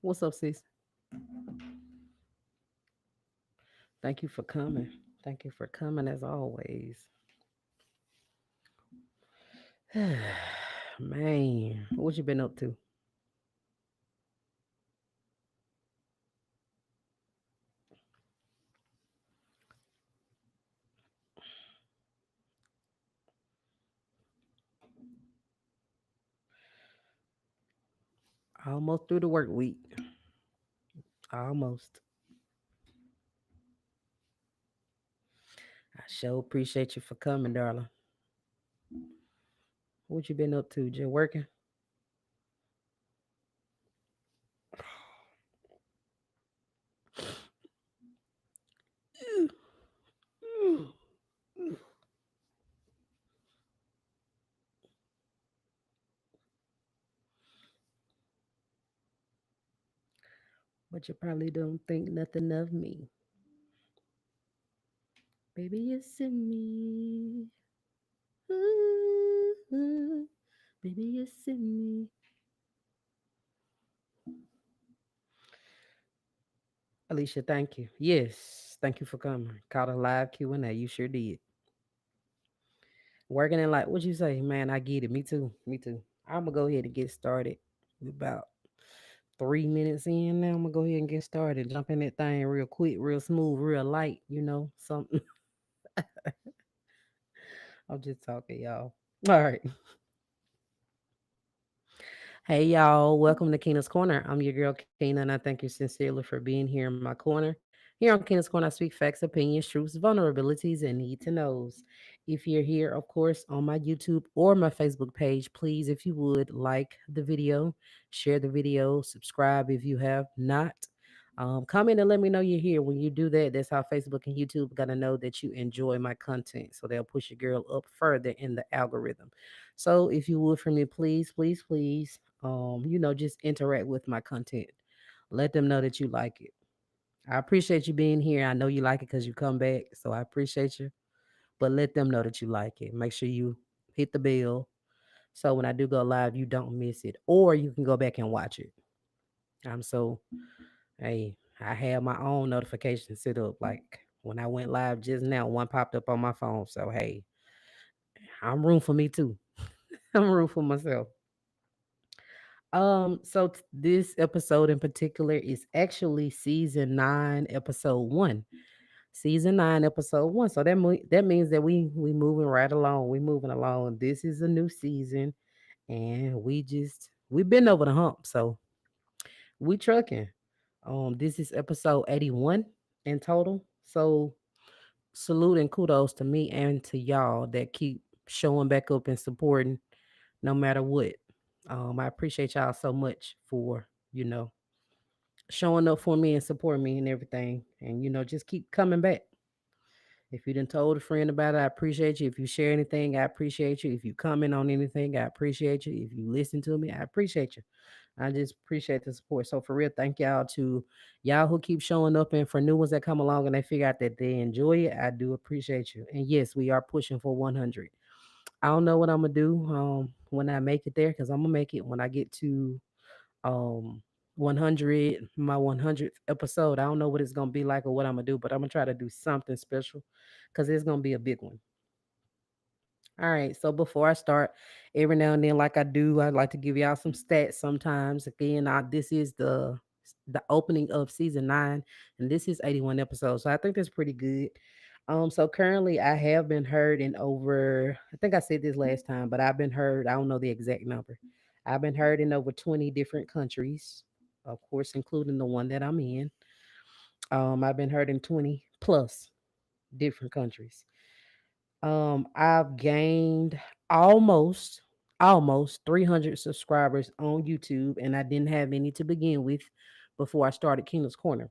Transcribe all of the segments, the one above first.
What's up, sis? Thank you for coming. Thank you for coming as always. Man, what you been up to? Almost through the work week. Almost. I sure appreciate you for coming, darling. What you been up to? Just working? But you probably don't think nothing of me. Baby, you see me. Ooh, ooh. Baby, you see me. Alicia, thank you. Yes, thank you for coming. Caught a live Q&A. You sure did. Working in like what you say, man. I get it. Me too. Me too. I'm gonna go ahead and get started. We about 3 minutes in now. I'm gonna go ahead and get started. Jump in that thing real quick, real smooth, real light. Something. I'm just talking, y'all. All right. Hey, y'all. Welcome to Keena's Corner. I'm your girl, Keena, and I thank you sincerely for being here in my corner. Here on Keena's Corner, I speak facts, opinions, truths, vulnerabilities, and need to knows. If you're here, of course, on my YouTube or my Facebook page, please, if you would, like the video, share the video, subscribe if you have not. Comment and let me know you're here. When you do that, that's how Facebook and YouTube gotta know that you enjoy my content. So they'll push your girl up further in the algorithm. So if you would for me, please, please, please, just interact with my content. Let them know that you like it. I appreciate you being here. I know you like it because you come back. So I appreciate you. But let them know that you like it. Make sure you hit the bell. So when I do go live, you don't miss it. Or you can go back and watch it. I'm so hey, I have my own notifications set up. Like when I went live just now, one popped up on my phone. So hey, I'm room for me too. I'm room for myself. This episode in particular is actually season 9, episode 1. Season 9, episode 1. So that means that we moving right along. We moving along. This is a new season, and we've been over the hump. So we trucking. This is episode 81 in total. So salute and kudos to me and to y'all that keep showing back up and supporting no matter what. I appreciate y'all so much for, showing up for me and supporting me and everything. And, just keep coming back. If you done told a friend about it, I appreciate you. If you share anything, I appreciate you. If you comment on anything, I appreciate you. If you listen to me, I appreciate you. I just appreciate the support. So for real, thank y'all to y'all who keep showing up and for new ones that come along and they figure out that they enjoy it. I do appreciate you. And yes, we are pushing for 100. I don't know what I'm gonna do when I make it there because I'm gonna make it when I get to um 100, my 100th episode. I don't know what it's gonna be like or what I'm gonna do, but I'm gonna try to do something special because it's gonna be a big one. All right, so before I start, every now and then, like I do, I like to give y'all some stats sometimes. Again, this is the opening of season 9, and this is 81 episodes, so I think that's pretty good. So currently, I have been heard in over. I think I said this last time, but I've been heard. I don't know the exact number. I've been heard in over 20 different countries, of course, including the one that I'm in. I've been heard in 20 plus different countries. I've gained almost almost 300 subscribers on YouTube, and I didn't have any to begin with before I started Kingdom's Corner.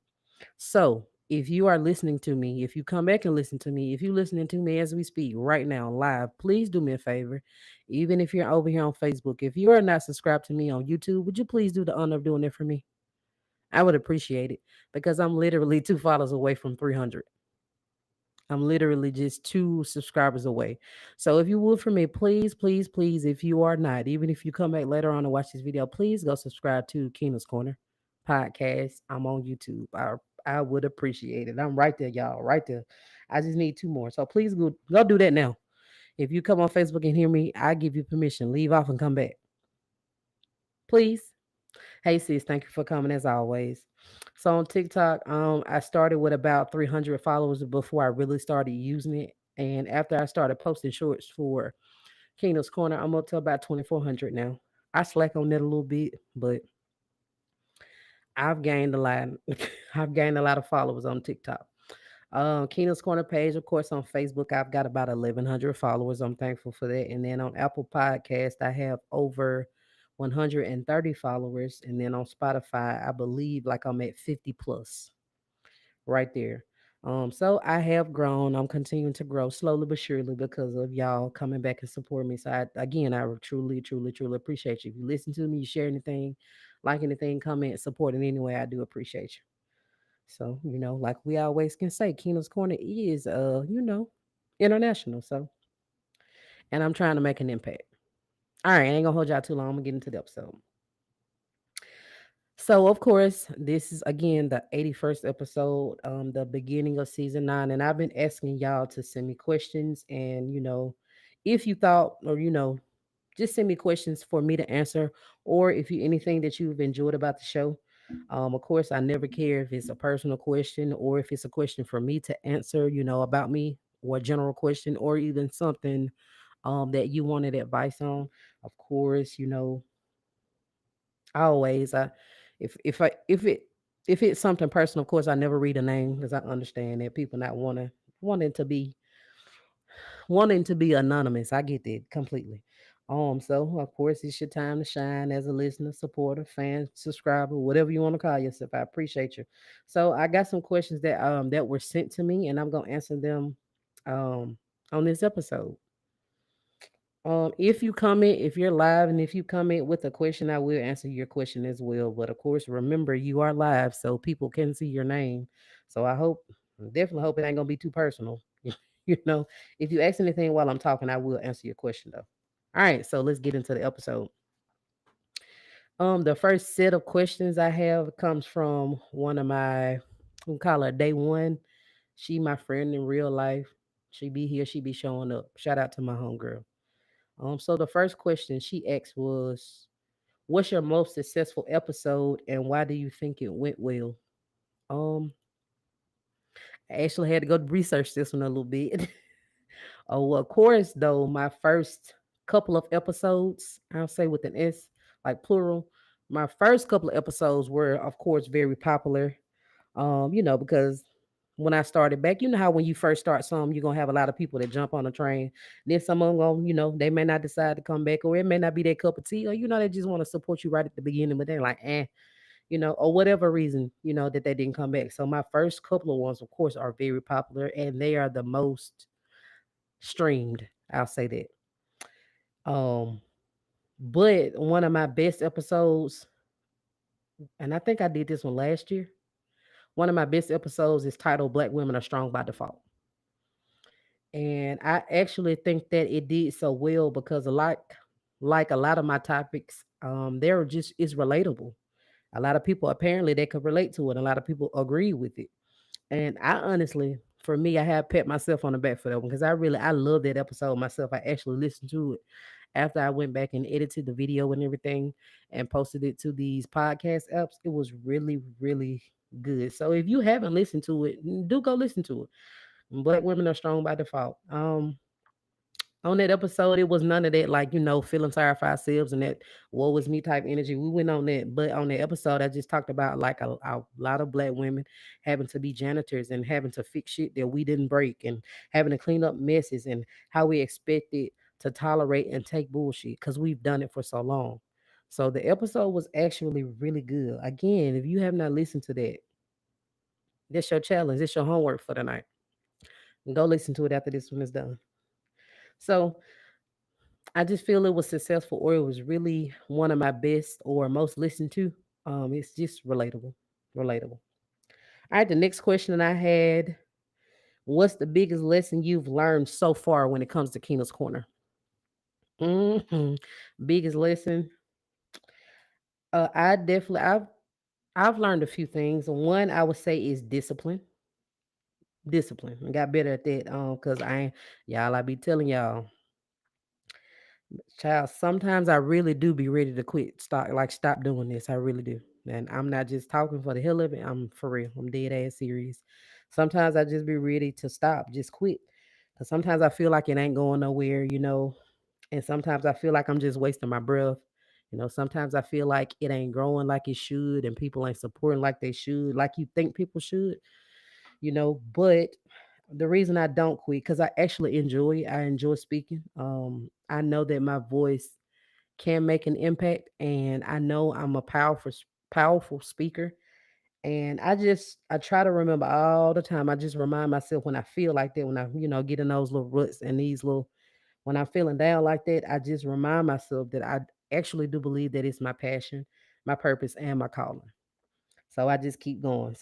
So, if you are listening to me, if you come back and listen to me, if you're listening to me as we speak right now live, please do me a favor. Even if you're over here on Facebook, if you are not subscribed to me on YouTube, would you please do the honor of doing it for me? I would appreciate it because I'm literally 2 followers away from 300. I'm literally just 2 subscribers away. So if you would for me, please, please, please, if you are not, even if you come back later on to watch this video, please go subscribe to Keena's Corner. podcast, I'm on YouTube. I would appreciate it. I'm right there, y'all. Right there. I just need two more. So please go do that now. If you come on Facebook and hear me, I give you permission. Leave off and come back. Please. Hey sis, thank you for coming as always. So on TikTok, I started with about 300 followers before I really started using it. And after I started posting shorts for Kingdom's Corner, I'm up to about 2,400 now. I slack on that a little bit, but I've gained a lot. I've gained a lot of followers on TikTok. Keenan's Corner page, of course, on Facebook, I've got about 1,100 followers. I'm thankful for that. And then on Apple Podcast, I have over 130 followers. And then on Spotify, I believe like I'm at 50 plus right there. So I have grown. I'm continuing to grow slowly but surely because of y'all coming back and support me. So again, I truly, truly, truly appreciate you. If you listen to me, you share anything, like anything, comment, support in any way, I do appreciate you. So, like we always can say, Keenan's Corner is international. So, and I'm trying to make an impact. All right, I ain't gonna hold y'all too long. I'm gonna get into the episode. So, of course, this is again the 81st episode, the beginning of season 9, and I've been asking y'all to send me questions, and if you thought, or just send me questions for me to answer, or if you anything that you've enjoyed about the show. Of course, I never care if it's a personal question or if it's a question for me to answer, about me, or a general question, or even something that you wanted advice on. Of course, always I if I if it's something personal, of course I never read a name because I understand that people not wanting to be wanting to be anonymous. I get that completely. So of course it's your time to shine as a listener, supporter, fan, subscriber, whatever you want to call yourself. I appreciate you. So I got some questions that were sent to me, and I'm gonna answer them um on this episode. If you comment, if you're live and if you comment with a question, I will answer your question as well. But of course, remember you are live, so people can see your name. So definitely hope it ain't gonna be too personal. you know, if you ask anything while I'm talking, I will answer your question though. All right, so let's get into the episode. The first set of questions I have comes from one of my, we call her day one. She my friend in real life. She be here, she be showing up. Shout out to my homegirl. So the first question she asked was, "What's your most successful episode, and why do you think it went well?" Um, I actually had to go research this one a little bit. Oh, well, of course, though, my first couple of episodes, I'll say with an S, like plural, my first couple of episodes were, of course, very popular. Because when I started back, you know how when you first start something, you're gonna have a lot of people that jump on the train. Then some of them going, they may not decide to come back, or it may not be their cup of tea, or they just want to support you right at the beginning, but they're like, or whatever reason, that they didn't come back. So my first couple of ones, of course, are very popular and they are the most streamed. I'll say that. Um, but one of my best episodes, and I think I did this one last year. One of my best episodes is titled "Black Women Are Strong by Default." And I actually think that it did so well because like a lot of my topics, they're just is relatable. A lot of people apparently they could relate to it. A lot of people agree with it. And I honestly, for me, I have pat myself on the back for that one because I love that episode myself. I actually listened to it after I went back and edited the video and everything and posted it to these podcast apps. It was really, really good. So if you haven't listened to it, do go listen to it. Black women are strong by default. On that episode, it was none of that, like, feeling sorry for ourselves and that woe was me type energy. We went on that. But on the episode, I just talked about like a lot of black women having to be janitors and having to fix shit that we didn't break and having to clean up messes and how we expected to tolerate and take bullshit because we've done it for so long. So the episode was actually really good. Again, if you have not listened to that, that's your challenge. It's your homework for the night. Go listen to it after this one is done. So I just feel it was successful or it was really one of my best or most listened to. It's just relatable. Relatable. All right, the next question that I had, what's the biggest lesson you've learned so far when it comes to Keena's Corner? hmm Biggest lesson. I definitely I've learned a few things. One, I would say, is discipline. Discipline. I got better at that. Cause I ain't y'all. I be telling y'all, child. Sometimes I really do be ready to quit. Stop doing this. I really do. And I'm not just talking for the hell of it. I'm for real. I'm dead ass serious. Sometimes I just be ready to stop, just quit. Cause sometimes I feel like it ain't going nowhere. And sometimes I feel like I'm just wasting my breath. Sometimes I feel like it ain't growing like it should, and people ain't supporting like they should, like you think people should. But the reason I don't quit, because I actually I enjoy speaking. I know that my voice can make an impact, and I know I'm a powerful speaker. And I try to remember all the time. I just remind myself when I feel like that, when I get in those little ruts and these little when I'm feeling down like that, I just remind myself that I actually do believe that it's my passion, my purpose, and my calling. So I just keep going.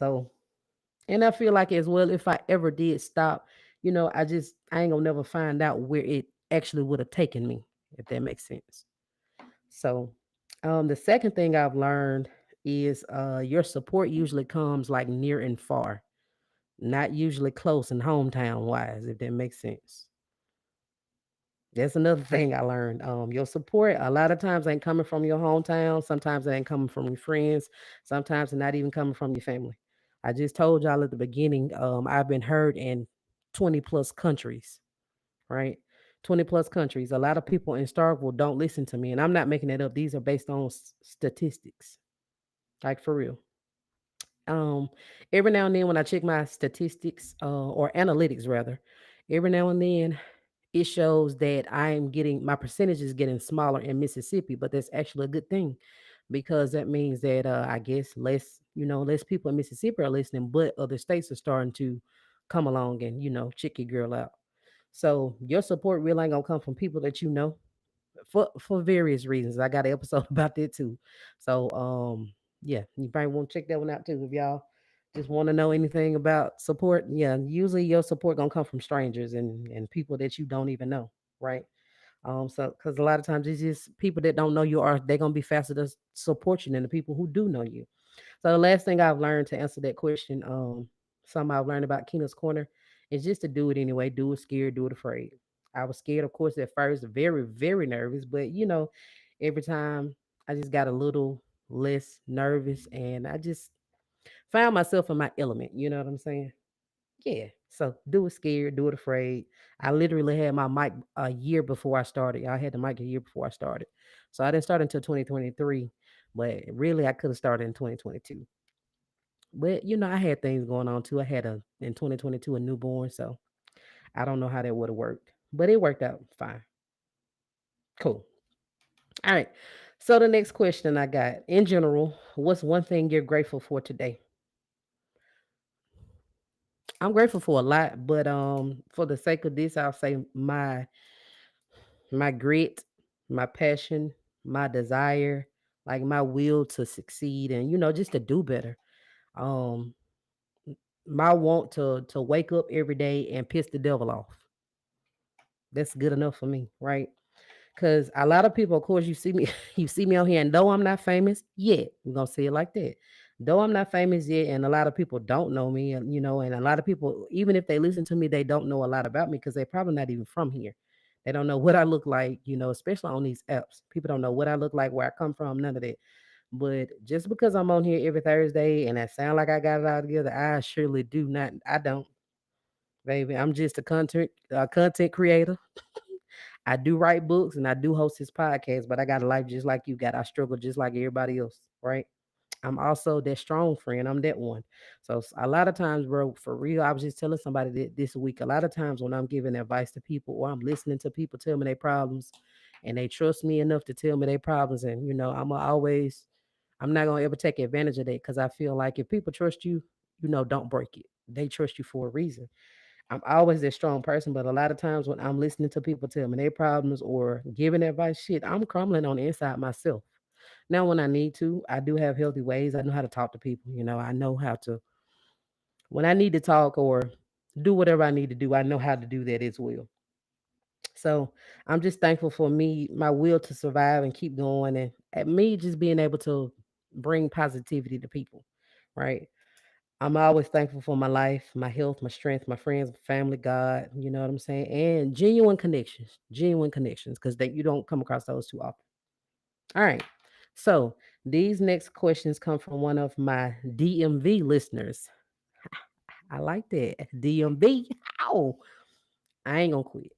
And I feel like as well, if I ever did stop, I ain't gonna never find out where it actually would have taken me, if that makes sense. So, the second thing I've learned is your support usually comes like near and far, not usually close and hometown wise, if that makes sense. That's another thing I learned. Your support a lot of times ain't coming from your hometown. Sometimes it ain't coming from your friends. Sometimes it's not even coming from your family. I just told y'all at the beginning, I've been heard in 20 plus countries, right? 20 plus countries. A lot of people in Starkville don't listen to me, and I'm not making it up. These are based on statistics, like for real. Um, every now and then when I check my statistics, or analytics rather, every now and then it shows that I'm getting my percentage is getting smaller in Mississippi, but that's actually a good thing because that means that I guess less people in Mississippi are listening, but other states are starting to come along and check your girl out. So your support really ain't gonna come from people that you know for various reasons. I got an episode about that too. So yeah, you probably want to check that one out too if y'all just want to know anything about support. Yeah, usually your support gonna come from strangers and people that you don't even know, right? So because a lot of times it's just people that don't know you are they're gonna be faster to support you than the people who do know you. So the last thing I've learned to answer that question, something I've learned about Keena's Corner is just to do it anyway. Do it scared, do it afraid. I was scared, of course, at first, very, very nervous, but every time I just got a little less nervous and I just found myself in my element. You know what I'm saying? Yeah. So do it scared, do it afraid. I literally had my mic a year before I started. I had the mic a year before I started. So I didn't start until 2023, but really I could have started in 2022. But I had things going on too. I had a in 2022 a newborn, so I don't know how that would have worked. But it worked out fine. Cool. All right. So the next question I got in general, what's one thing you're grateful for today? I'm grateful for a lot, but for the sake of this, I'll say my grit, my passion, my desire, like my will to succeed and just to do better. Um my want to wake up every day and piss the devil off. That's good enough for me, right? Because a lot of people, of course, you see me, you see me on here, and though I'm not famous yet, we're gonna say it like that. Though I'm not famous yet, and a lot of people don't know me, and a lot of people, even if they listen to me, they don't know a lot about me because they're probably not even from here. They don't know what I look like, especially on these apps. People don't know what I look like, where I come from, none of that. But just because I'm on here every Thursday and I sound like I got it all together, I surely do not. I don't, baby. I'm just a content creator. I do write books and I do host this podcast, but I got a life just like you got. I struggle just like everybody else, right? I'm also that strong friend. I'm that one. So a lot of times, bro, for real, I was just telling somebody that this week. A lot of times when I'm giving advice to people or I'm listening to people tell me their problems, and they trust me enough to tell me their problems, and I'm not gonna ever take advantage of that because I feel like if people trust you, don't break it. They trust you for a reason. I'm always that strong person, but a lot of times when I'm listening to people tell me their problems or giving advice, shit, I'm crumbling on the inside myself. Now, when I need to, I do have healthy ways. I know how to talk to people. I know how to, when I need to talk or do whatever I need to do, I know how to do that as well. So I'm just thankful for me, my will to survive and keep going, and at me just being able to bring positivity to people, right? I'm always thankful for my life, my health, my strength, my friends, my family, God. You know what I'm saying? And genuine connections, because that you don't come across those too often. All right. So these next questions come from one of my DMV listeners. I like that. DMV. Ow. I ain't gonna quit.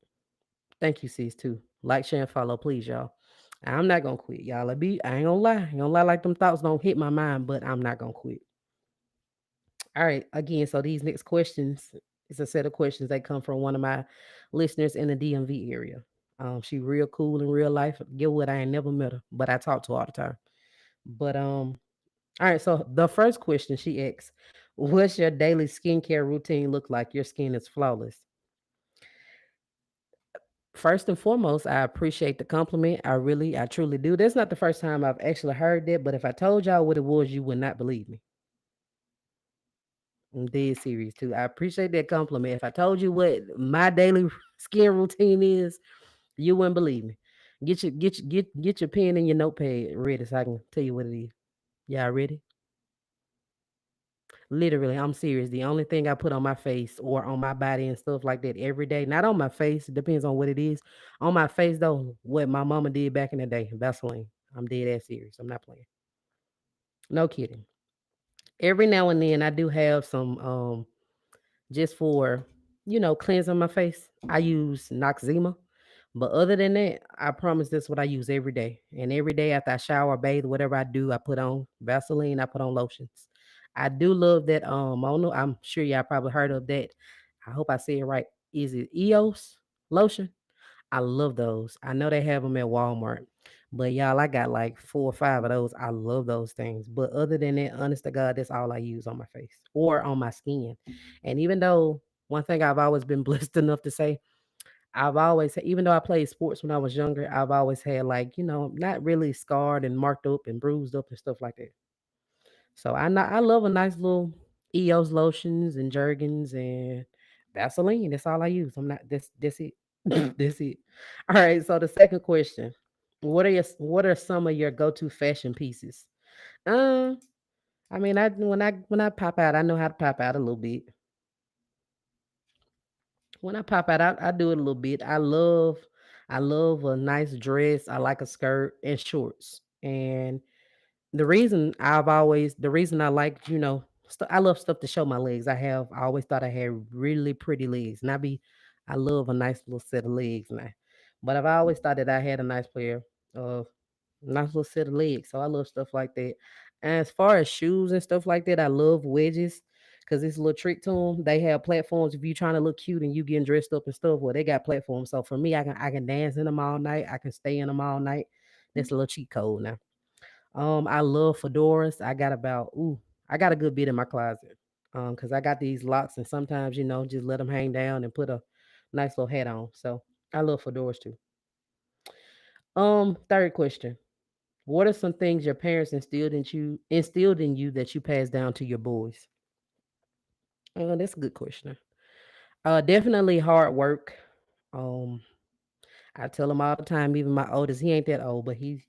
Thank you, sis, too. Like, share, and follow, please, y'all. I'm not gonna quit, y'all. I ain't gonna lie. I ain't gonna lie like them thoughts don't hit my mind, but I'm not gonna quit. All right. Again, so these next questions is a set of questions that come from one of my listeners in the DMV area. She real cool in real life. Get what? I ain't never met her, but I talk to her all the time. But all right. So the first question she asks, "What's your daily skincare routine look like? Your skin is flawless." First and foremost, I appreciate the compliment. I truly do. That's not the first time I've actually heard that, but if I told y'all what it was, you would not believe me. I'm dead serious too. I appreciate that compliment. If I told you what my daily skin routine is, you wouldn't believe me. Get your pen and your notepad ready so I can tell you what it is. Y'all ready? Literally, I'm serious. The only thing I put on my face or on my body and stuff like that every day, not on my face, it depends on what it is. On my face though, what my mama did back in the day, Vaseline. I'm dead ass serious. I'm not playing. No kidding. Every now and then I do have some just for, cleansing my face. I use Noxzema. But other than that, I promise this what I use every day. And every day after I shower, bathe, whatever I do, I put on Vaseline, I put on lotions. I do love that I don't know, I'm sure y'all probably heard of that. I hope I say it right. Is it EOS lotion? I love those. I know they have them at Walmart. But y'all, I got like 4 or 5 of those. I love those things. But other than that, honest to God, that's all I use on my face or on my skin. And even though one thing I've always been blessed enough to say, I've always, even though I played sports when I was younger, I've always had like, not really scarred and marked up and bruised up and stuff like that. So I love a nice little EOS lotions and Jergens and Vaseline. That's all I use. I'm not that's it. That's it. All right. So the second question. What are some of your go-to fashion pieces? Um, I mean, when I pop out, I know how to pop out a little bit. When I pop out, I do it a little bit. I love a nice dress. I like a skirt and shorts. And the reason I like, I love stuff to show my legs. I always thought I had really pretty legs. And I love a nice little set of legs now. But I've always thought that I had a nice pair of nice little set of legs. So I love stuff like that. And as far as shoes and stuff like that, I love wedges because it's a little trick to them. They have platforms if you're trying to look cute and you getting dressed up and stuff. Well, they got platforms. So for me, I can dance in them all night. I can stay in them all night. That's a little cheat code now. I love fedoras. I got a good bit in my closet. Because I got these locks and sometimes, just let them hang down and put a nice little hat on. So I love fedoras too. Third question. What are some things your parents instilled in you that you pass down to your boys? That's a good question. Definitely hard work. Um, I tell him all the time, even my oldest, he ain't that old, but he's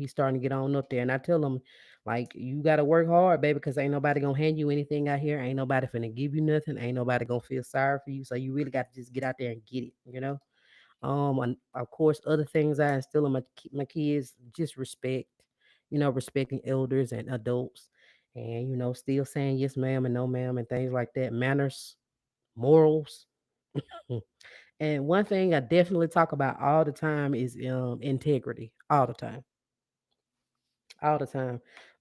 starting to get on up there. And I tell him, like, you gotta work hard, baby, because ain't nobody gonna hand you anything out here. Ain't nobody finna give you nothing. Ain't nobody gonna feel sorry for you. So you really got to just get out there and get it. And of course, other things I instill in my kids, just respect, respecting elders and adults, and still saying yes, ma'am, and no, ma'am, and things like that. Manners, morals. And one thing I definitely talk about all the time is integrity. All the time,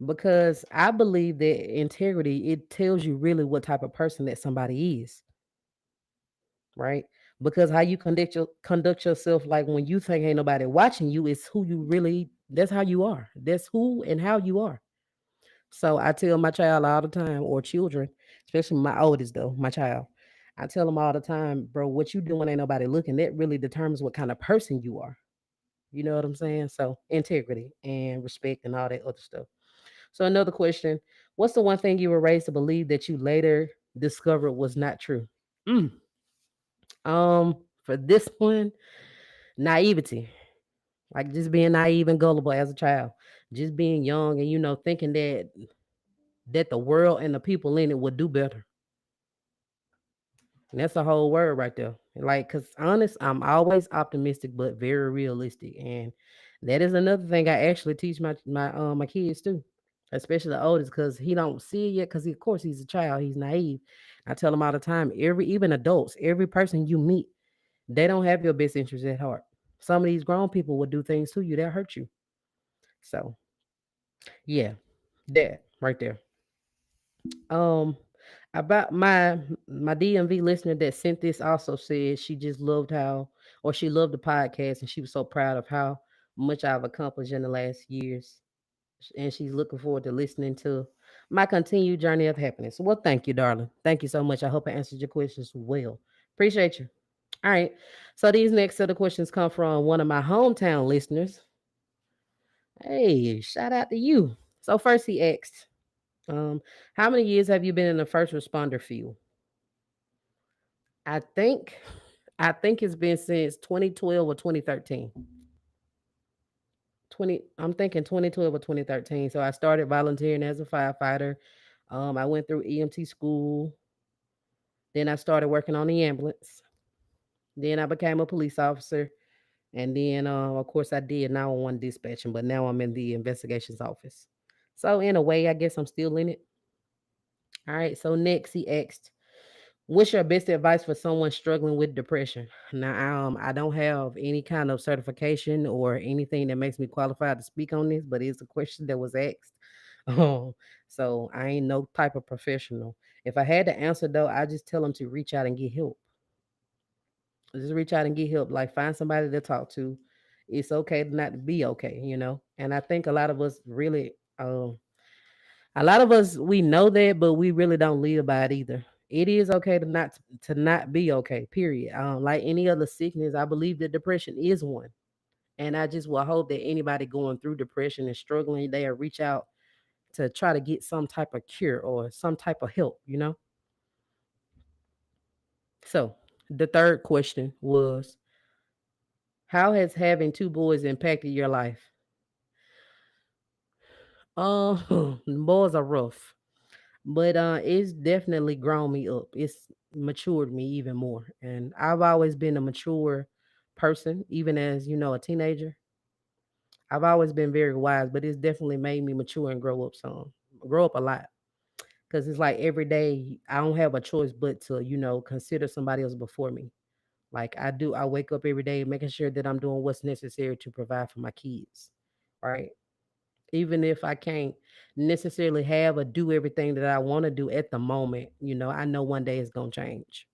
because I believe that integrity it tells you really what type of person that somebody is, right? Because how you conduct yourself, like when you think ain't nobody watching you, is who you really. That's how you are. That's who and how you are. So I tell my child all the time, or children, especially my oldest though, my child. I tell them all the time, bro, what you doing ain't nobody looking. That really determines what kind of person you are. You know what I'm saying? So integrity and respect and all that other stuff. So another question: what's the one thing you were raised to believe that you later discovered was not true? For this one, naivety. Like just being naive and gullible as a child, just being young and thinking that the world and the people in it would do better. And that's a whole word right there. Like, cause honest, I'm always optimistic but very realistic, and that is another thing I actually teach my kids too, especially the oldest, cause he don't see it yet. Cause of course he's a child, he's naive. I tell him all the time, even adults, every person you meet, they don't have your best interest at heart. Some of these grown people will do things to you that hurt you. So yeah, that right there. Um, about my DMV listener that sent this also said she just loved how, or she loved the podcast, and she was so proud of how much I've accomplished in the last years, and she's looking forward to listening to my continued journey of happiness. Well, thank you, darling. Thank you so much. I hope I answered your questions well. Appreciate you. All right. So these next set of questions come from one of my hometown listeners. Hey, shout out to you. So first he asked, how many years have you been in the first responder field? I think I think it's been since 2012 or 2013. I'm thinking 2012 or 2013. So I started volunteering as a firefighter. I went through EMT school. Then I started working on the ambulance. Then I became a police officer. And then, of course, I did 911 dispatching, but now I'm in the investigations office. So, in a way, I guess I'm still in it. All right. So, next, he asked, what's your best advice for someone struggling with depression? Now, I don't have any kind of certification or anything that makes me qualified to speak on this, but it's a question that was asked. Um, so I ain't no type of professional. If I had to answer though, I just tell them to reach out and get help. Just reach out and get help. Like find somebody to talk to. It's okay to not be okay. And I think a lot of us really, a lot of us we know that, but we really don't live by it either. It is okay to not be okay. Period. Like any other sickness, I believe that depression is one, and I just will hope that anybody going through depression and struggling, they'll reach out to try to get some type of cure or some type of help. So the third question was, how has having two boys impacted your life? Boys are rough. But it's definitely grown me up. It's matured me even more. And I've always been a mature person, even as, a teenager. I've always been very wise, but it's definitely made me mature and grow up some. Grow up a lot. Cause it's like every day I don't have a choice but to, consider somebody else before me. Like I do, I wake up every day making sure that I'm doing what's necessary to provide for my kids. Right. Even if I can't necessarily have or do everything that I want to do at the moment, I know one day it's gonna change.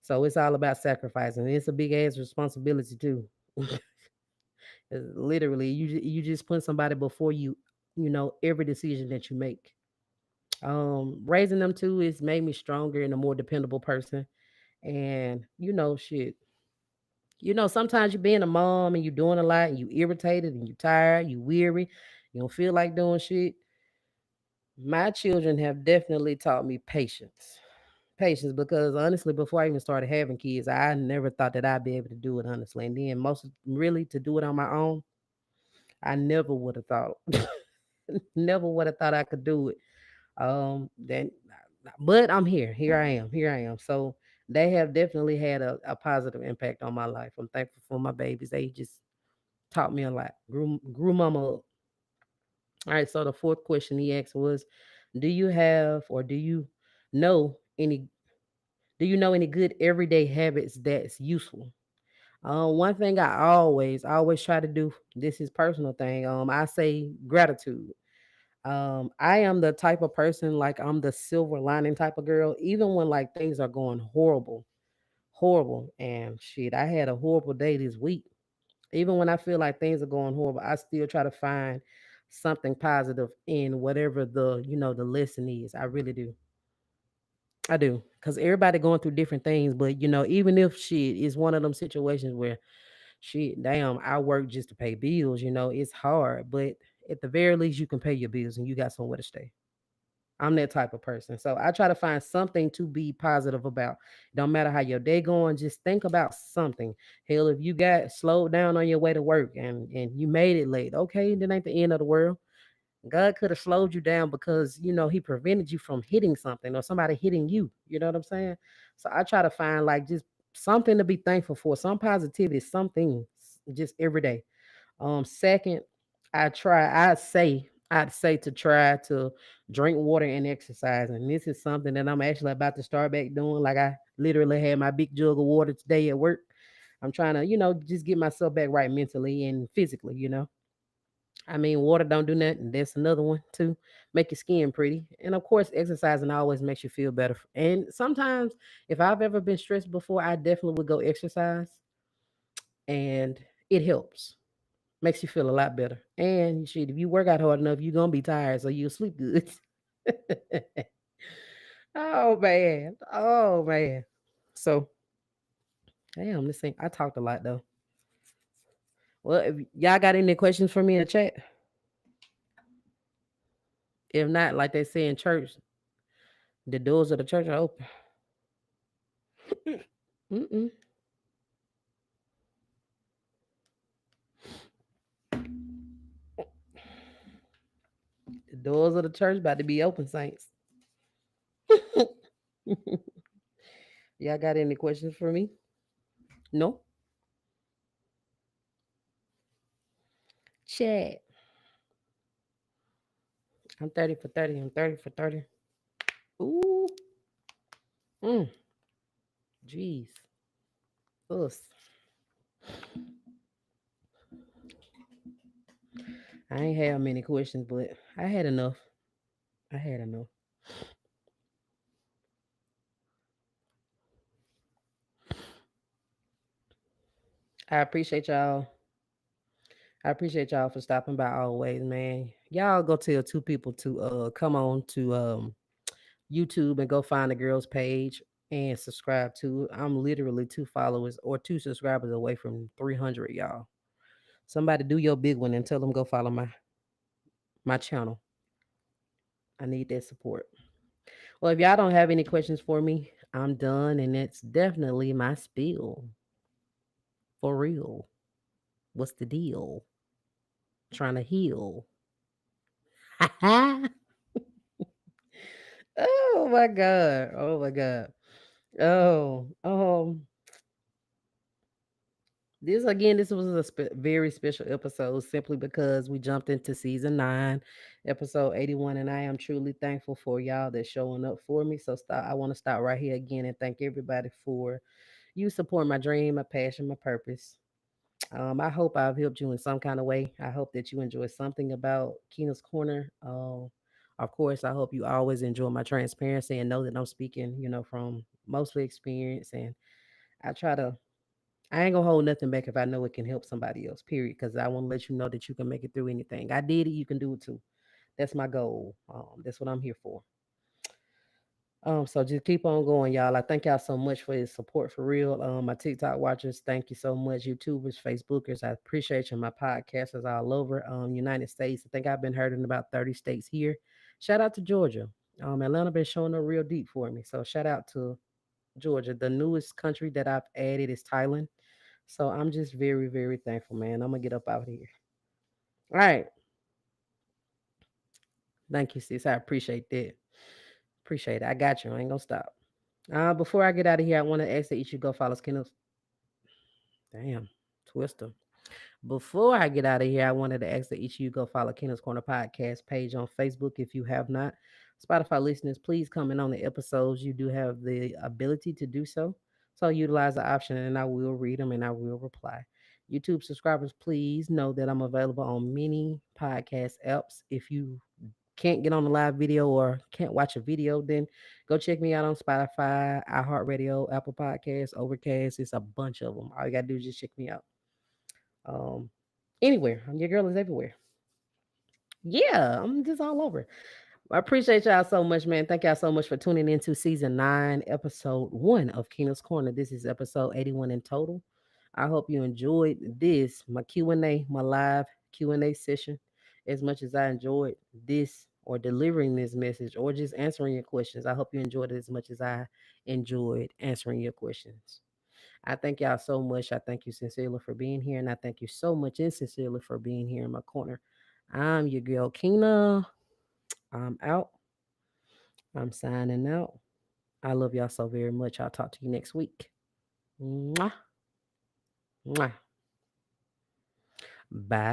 So it's all about sacrificing. It's a big ass responsibility too. Literally, you just put somebody before you. Every decision that you make. Raising them too has made me stronger and a more dependable person. And shit. Sometimes you being a mom and you doing a lot and you irritated and you tired, you weary, you don't feel like doing shit. My children have definitely taught me patience. Patience, because honestly, before I even started having kids, I never thought that I'd be able to do it, honestly. And then really to do it on my own, I never would have thought. Never would have thought I could do it. Then but I'm here. Here I am. Here I am. So they have definitely had a positive impact on my life. I'm thankful for my babies. They just taught me a lot. Grew mama up. All right. So the fourth question he asked was, do you have or know any do you know any good everyday habits that's useful? One thing I always try to do, this is personal thing. I say gratitude. I am the type of person, like I'm the silver lining type of girl, even when like things are going horrible, horrible. And shit, I had a horrible day this week. Even when I feel like things are going horrible, I still try to find something positive in whatever the lesson is. I really do. I do. Cause everybody going through different things, but even if shit is one of them situations where shit, damn, I work just to pay bills, it's hard. But at the very least you can pay your bills and you got somewhere to stay. I'm that type of person. So I try to find something to be positive about. Don't matter how your day going, just think about something. Hell, if you got slowed down on your way to work and you made it late, okay, that ain't the end of the world. God could have slowed you down because he prevented you from hitting something or somebody hitting you. You know what I'm saying? So I try to find like just something to be thankful for, some positivity, something just every day. Second, I'd say to try to drink water and exercise. And this is something that I'm actually about to start back doing. Like I literally had my big jug of water today at work. I'm trying to, just get myself back right mentally and physically. I mean, water don't do nothing. That's another one too. Make your skin pretty. And of course, exercising always makes you feel better. And sometimes if I've ever been stressed before, I definitely would go exercise and it helps. Makes you feel a lot better. And shit, if you work out hard enough, you're gonna be tired, so you'll sleep good. Oh man. Oh man. So damn, this thing I talked a lot though. Well, if y'all got any questions for me in the chat? If not, like they say in church, the doors of the church are open. Mm-mm. The doors of the church about to be open, saints. Y'all got any questions for me? No? Chat. I'm 30 for 30. I'm 30 for 30. Ooh. Mm. Jeez. Us. I ain't have many questions, but I had enough. I had enough. I appreciate y'all. I appreciate y'all for stopping by always, man. Y'all go tell two people to come on to YouTube and go find the girls page and subscribe to it. I'm literally 2 followers or 2 subscribers away from 300, y'all. Somebody do your big one and tell them go follow my channel. I need that support. Well, if y'all don't have any questions for me, I'm done, and it's definitely my spiel for real. What's the deal? Trying to heal. Oh my god. Oh my god. Oh, this was a very special episode simply because we jumped into season 9, episode 81, and I am truly thankful for y'all that's showing up for me. So I want to start right here again and thank everybody for you support my dream, my passion, my purpose. I hope I've helped you in some kind of way. I hope that you enjoy something about Keena's Corner. Of course, I hope you always enjoy my transparency and know that I'm speaking, from mostly experience. And I try to, I ain't gonna hold nothing back if I know it can help somebody else, period. Because I want to let you know that you can make it through anything. I did it, you can do it too. That's my goal. That's what I'm here for. So just keep on going, y'all. I thank y'all so much for your support for real. My TikTok watchers, thank you so much. YouTubers, Facebookers, I appreciate you. My podcasters all over United States. I think I've been heard in about 30 states here. Shout out to Georgia. Atlanta been showing up real deep for me. So shout out to Georgia. The newest country that I've added is Thailand. So I'm just very, very thankful, man. I'm gonna get up out here. All right. Thank you, sis. I appreciate that. Appreciate it. I got you. I ain't gonna stop. Before I get out of here, I want to ask that you should go follow Kendall's. Damn, Twister. Before I get out of here, I wanted to ask that each of you go follow Kenneth's Corner podcast page on Facebook if you have not. Spotify listeners, please comment on the episodes. You do have the ability to do so. So utilize the option and I will read them and I will reply. YouTube subscribers, please know that I'm available on many podcast apps. If you can't get on the live video or can't watch a video, then go check me out on Spotify, iHeartRadio, Apple Podcasts, Overcast. It's a bunch of them. All you gotta do is just check me out. Um, Anywhere. Your girl is everywhere. Yeah, I'm just all over. I appreciate y'all so much, man. Thank y'all so much for tuning into season 9, episode 1 of Keena's Corner. This is episode 81 in total. I hope you enjoyed this, my Q&A, my live Q&A session, as much as I enjoyed this or delivering this message or just answering your questions. I hope you enjoyed it as much as I enjoyed answering your questions. I thank y'all so much. I thank you sincerely for being here, and I thank you so much insincerely for being here in my corner. I'm your girl, Kina. I'm out. I'm signing out. I love y'all so very much. I'll talk to you next week. Mwah, mwah. Bye.